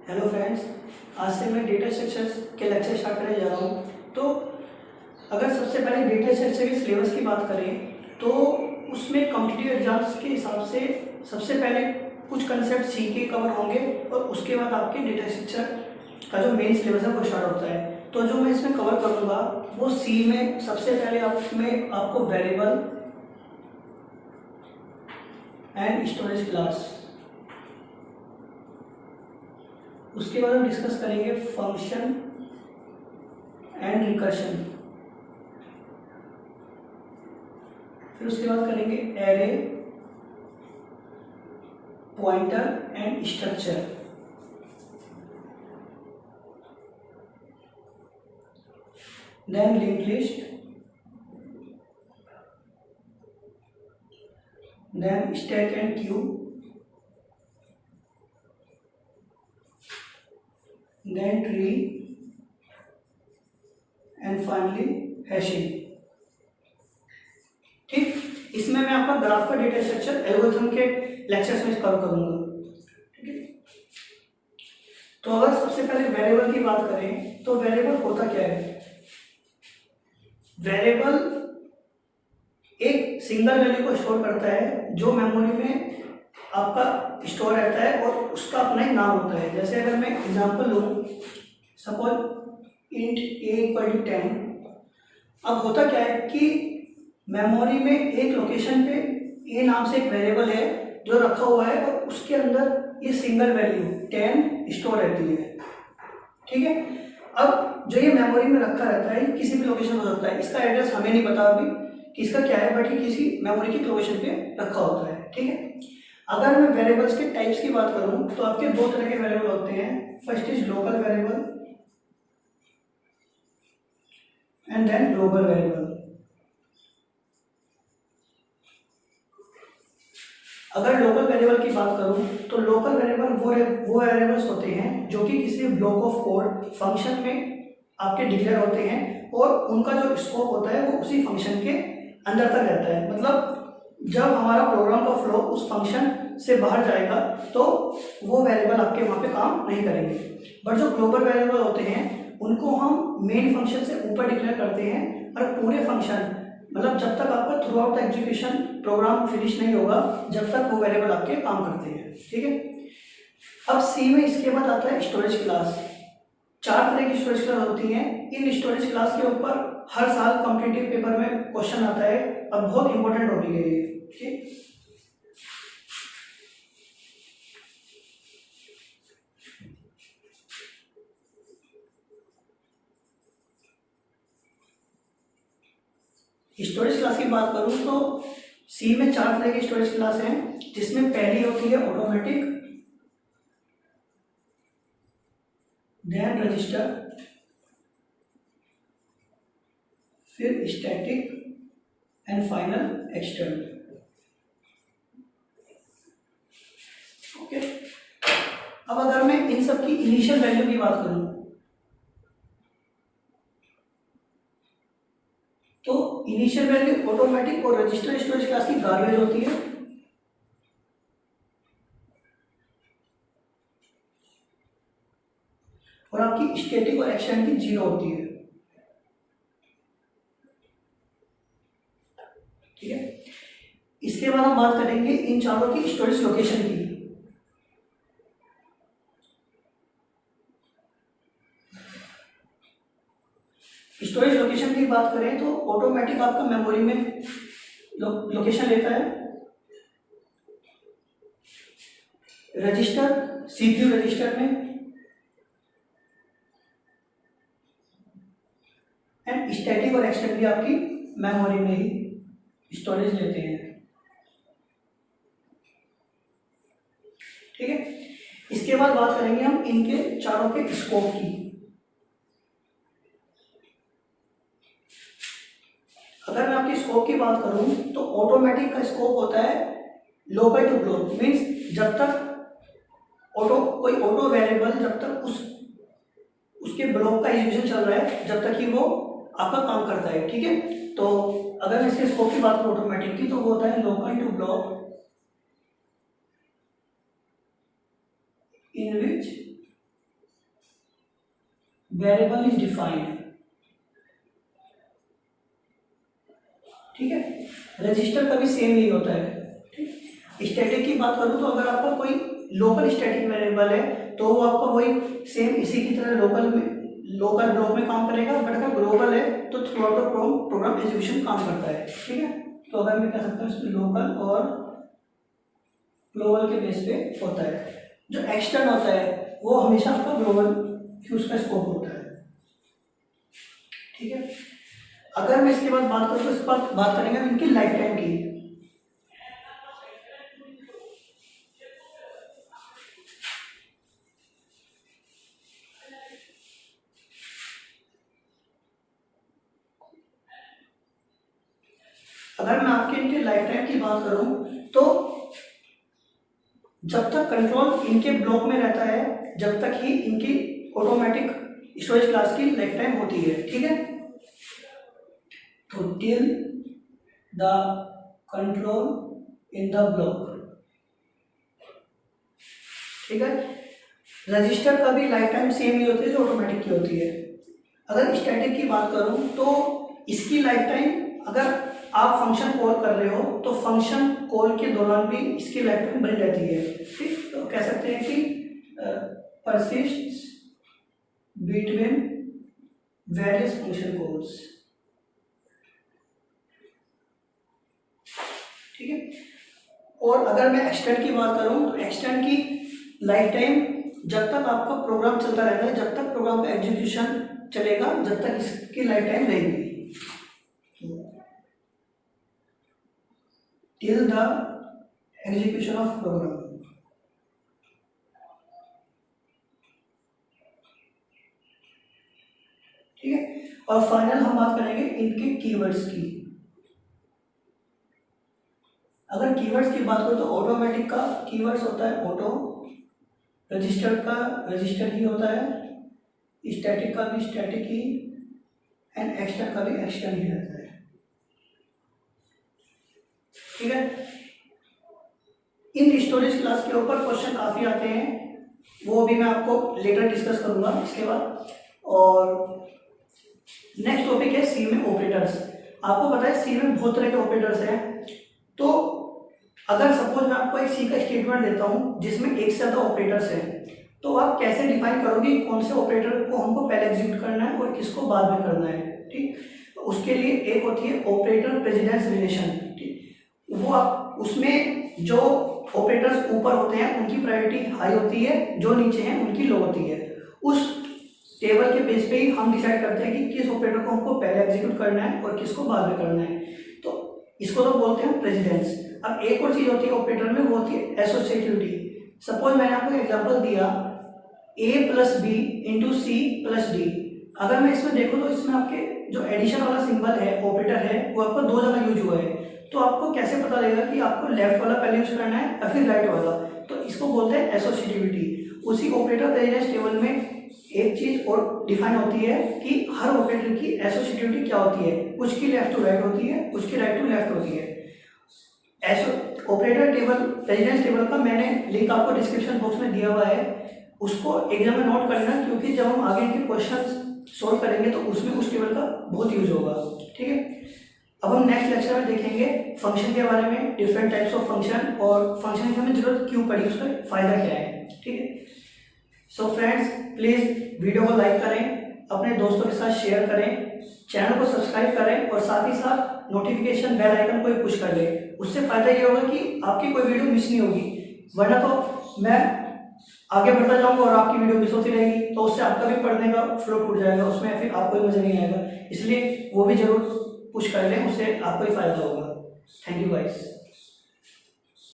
Hello friends, आज से मैं डेटा स्ट्रक्चर्स के लेक्चर स्टार्ट करने जा रहा हूँ। तो अगर सबसे पहले डेटा स्ट्रक्चर के सिलेबस की बात करें तो उसमें कॉम्पिटिटिव एग्जाम्स के हिसाब से सबसे पहले कुछ कंसेप्ट सी के कवर होंगे और उसके बाद आपके डेटा स्ट्रक्चर का जो मेन सिलेबस है वो स्टार्ट होता है। तो जो मैं इसमें कवर करूँगा वो सी में सबसे पहले आपको वेरिएबल एंड स्टोरेज क्लास, उसके बाद हम डिस्कस करेंगे फंक्शन एंड रिकर्शन, फिर उसके बाद करेंगे array, pointer and structure, then link list, then stack and queue, then tree and finally hashing। ठीक, इसमें मैं आपका ग्राफ का डेटा स्ट्रक्चर एल्गोरिथम के लेक्चर्स में कवर करूंगा। ठीक है, तो अगर सबसे पहले वेरिएबल की बात करें तो वेरिएबल होता क्या है? वेरिएबल एक सिंगल वैल्यू को स्टोर करता है जो मेमोरी में आपका स्टोर रहता है और उसका अपना ही नाम होता है। जैसे अगर मैं एग्जांपल लूँ, सपोज इंट a=10। अब होता क्या है कि मेमोरी में एक लोकेशन पे a नाम से एक वेरिएबल है जो रखा हुआ है और उसके अंदर ये सिंगल वैल्यू 10 स्टोर रहती है। ठीक है, अब जो ये मेमोरी में रखा रहता है किसी भी लोकेशन हो सकता है, इसका एड्रेस हमें नहीं पता अभी कि इसका क्या है, बट ये किसी मेमोरी की लोकेशन पे रखा होता है। ठीक है, अगर मैं वेरिएबल्स के टाइप्स की बात करूं तो आपके दो तरह के वेरिएबल होते हैं। First is local variable and then global variable. अगर लोकल वेरिएबल की बात करूं तो लोकल वेरिएबल वो वेरिएबल्स होते हैं जो कि किसी ब्लॉक ऑफ कोड फंक्शन में आपके डिक्लेयर होते हैं और उनका जो स्कोप होता है वो उसी फंक्शन के अंदर तक रहता है। मतलब जब हमारा प्रोग्राम का फ्लो उस फंक्शन से बाहर जाएगा तो वो वेरिएबल आपके वहाँ पे काम नहीं करेंगे। बट जो ग्लोबल वेरिएबल होते हैं उनको हम मेन फंक्शन से ऊपर डिक्लेयर करते हैं और पूरे फंक्शन, मतलब जब तक आपका through out the execution programme finish नहीं होगा जब तक वो वेरिएबल आपके काम करते हैं। ठीक है, अब सी में इसके बाद आता है स्टोरेज क्लास। चार तरह की स्टोरेज क्लास होती हैं। इन स्टोरेज क्लास के ऊपर हर साल कॉम्पिटिटिव पेपर में क्वेश्चन आता है, अब बहुत इंपॉर्टेंट टॉपिक है ये। ठीक, स्टोरेज क्लास की बात करूं तो सी में चार तरह की स्टोरेज क्लास हैं, जिसमें पहली होती है ऑटोमेटिक, देन रजिस्टर, फिर static and final external. Okay, अब अगर मैं इन सब की इनिशियल वैल्यू की बात करूं तो इनिशियल वैल्यू ऑटोमेटिक और रजिस्टर स्टोरेज क्लास की गार्बेज होती है। और आपकी स्टैटिक और एक्सटेंड की 0 होती है। ठीक है, इसके बाद हम बात करेंगे इन चारों की स्टोरेज लोकेशन की। स्टोरेज लोकेशन की बात करें तो ऑटोमेटिक आपका मेमोरी में लोकेशन लेता है, रजिस्टर सीपीयू रजिस्टर में, एंड स्टैटिक और एक्सटेंड भी आपकी मेमोरी में ही स्टोरेज लेते हैं। ठीक है, इसके बाद बात करेंगे हम इनके चारों के स्कोप की। अगर मैं आपकी स्कोप की बात करूं तो ऑटोमेटिक का स्कोप होता है लोकल टू ग्लोब, मीन्स जब तक कोई ऑटो वेरिएबल जब तक उसके ब्लॉक का एग्जीक्यूशन चल रहा है जब तक ही वो आपका काम करता है। ठीक है, तो अगर मैं इसके स्कोप की बात करूं ऑटोमेटिक की तो वो होता है local to block in which variable is defined, ठीक है। रजिस्टर का भी सेम यही होता है, ठीक। स्टैटिक की बात करूँ तो अगर आपका कोई लोकल स्टैटिक वेरिएबल है तो वो आपका वही सेम इसी की तरह लोकल ब्लॉक में काम करेगा, बट अगर ग्लोबल है तो through out the program execution काम करता है, ठीक है। तो अगर मैं कह सकता हूँ इसमें लोकल और ग्लोबल के बेस पे होता है। जो एक्सटर्न होता है वो हमेशा आपका ग्लोबल ही उसका स्कोप होता है, ठीक है। अगर मैं इसके बाद बात करूँ तो इस पर बात करेंगे हम इनकी लाइफ टाइम की। अगर मैं आपके इनके लाइफ टाइम की बात करूं तो जब तक कंट्रोल इनके ब्लॉक में रहता है जब तक ही इनकी ऑटोमेटिक स्टोरेज क्लास की लाइफ टाइम होती है, ठीक है। तो till the control in the block, ठीक है। रजिस्टर का भी लाइफ टाइम सेम ही होती है जो ऑटोमेटिक की होती है। अगर स्टैटिक की बात करूं तो इसकी लाइफ टाइम, अगर आप फंक्शन कॉल कर रहे हो तो फंक्शन कॉल के दौरान भी इसकी लाइफ टाइम बनी रहती है, ठीक। तो कह सकते हैं कि persist between various function calls, ठीक है। और अगर मैं एक्सटेंड की बात करूं तो एक्सटेंड की लाइफ टाइम जब तक आपका प्रोग्राम चलता रहता है, जब तक प्रोग्राम का एग्जीक्यूशन चलेगा, जब तक इसकी लाइफ टाइम रहेगी। Till the execution of program, ठीक है। और फाइनल हम बात करेंगे इनके कीवर्ड्स की। अगर कीवर्ड्स की बात करो तो ऑटोमेटिक का कीवर्ड्स होता है ऑटो, रजिस्टर का रजिस्टर ही होता है, स्टैटिक का भी स्टैटिक ही, एंड एक्सटर्न का भी एक्सटर्न ही रहता है, ठीक है। इन स्टोरेज क्लास के ऊपर क्वेश्चन काफी आते हैं, वो भी मैं आपको लेटर डिस्कस करूंगा इसके बाद। और नेक्स्ट टॉपिक है सी में ऑपरेटर्स। आपको पता है सी में बहुत तरह के ऑपरेटर्स हैं। तो अगर सपोज मैं आपको एक सी का स्टेटमेंट देता हूं जिसमें एक से ज्यादा ऑपरेटर्स हैं, तो आप कैसे डिफाइन करोगे कौन से ऑपरेटर को हमको पहले एग्जीक्यूट करना है और किसको बाद में करना है, ठीक। तो उसके लिए एक होती है ऑपरेटर प्रेसिडेंस रिलेशन, ठीक। वो आप उसमें जो ऑपरेटर्स ऊपर होते हैं उनकी प्रायोरिटी हाई होती है, जो नीचे हैं उनकी लो होती है। उस टेबल के बेस पे ही हम डिसाइड करते हैं कि किस ऑपरेटर को हमको पहले एग्जीक्यूट करना है और किसको बाद में करना है। तो इसको तो बोलते हैं प्रेसिडेंस। अब एक और चीज होती है ऑपरेटर में, वो होती है एसोसिएटिविटी। सपोज मैंने आपको एग्जांपल दिया a plus B into C plus D. अगर मैं इसमें देखूँ तो इसमें आपके जो एडिशन वाला सिंबल है, ऑपरेटर है, वो आपको दो जगह यूज हुआ है। तो आपको कैसे पता लगेगा कि आपको लेफ्ट वाला पहले यूज करना है या फिर राइट वाला? तो इसको बोलते हैं एसोसिएटिविटी। उसी ऑपरेटर प्रेसिडेंस टेबल में एक चीज और डिफाइन होती है कि हर ऑपरेटर की एसोसिएटिविटी क्या होती है। कुछ की लेफ्ट टू राइट होती है, कुछ की राइट टू लेफ्ट होती है। ऑपरेटर टेबल प्रेसिडेंस टेबल का मैंने लिंक आपको डिस्क्रिप्शन बॉक्स में दिया हुआ है, उसको एग्जाम में नोट कर लेना, क्योंकि जब हम आगे के क्वेश्चन सोल्व करेंगे तो उसमें उस टेबल का बहुत यूज होगा, ठीक है। अब हम नेक्स्ट लेक्चर में देखेंगे फंक्शन के बारे में, डिफरेंट टाइप्स ऑफ फंक्शन, और फंक्शन की हमें जरूरत क्यों पड़ी, उसका फायदा क्या है, ठीक है। सो फ्रेंड्स, प्लीज वीडियो को लाइक करें, अपने दोस्तों के साथ शेयर करें, चैनल को सब्सक्राइब करें और साथ ही साथ नोटिफिकेशन बेल आइकन को पुश कर लें। उससे फायदा ये होगा कि आपकी कोई वीडियो मिस नहीं होगी, वरना तो मैं आगे बढ़ता जाऊंगा और आपकी वीडियो मिस होती रहेगी, तो उससे आपका भी पढ़ने का फ्लो टूट जाएगा, उसमें फिर आपको भी मजा नहीं आएगा। इसलिए वो भी जरूर पुश कर लें, उससे आपको ही फायदा होगा। Thank you guys.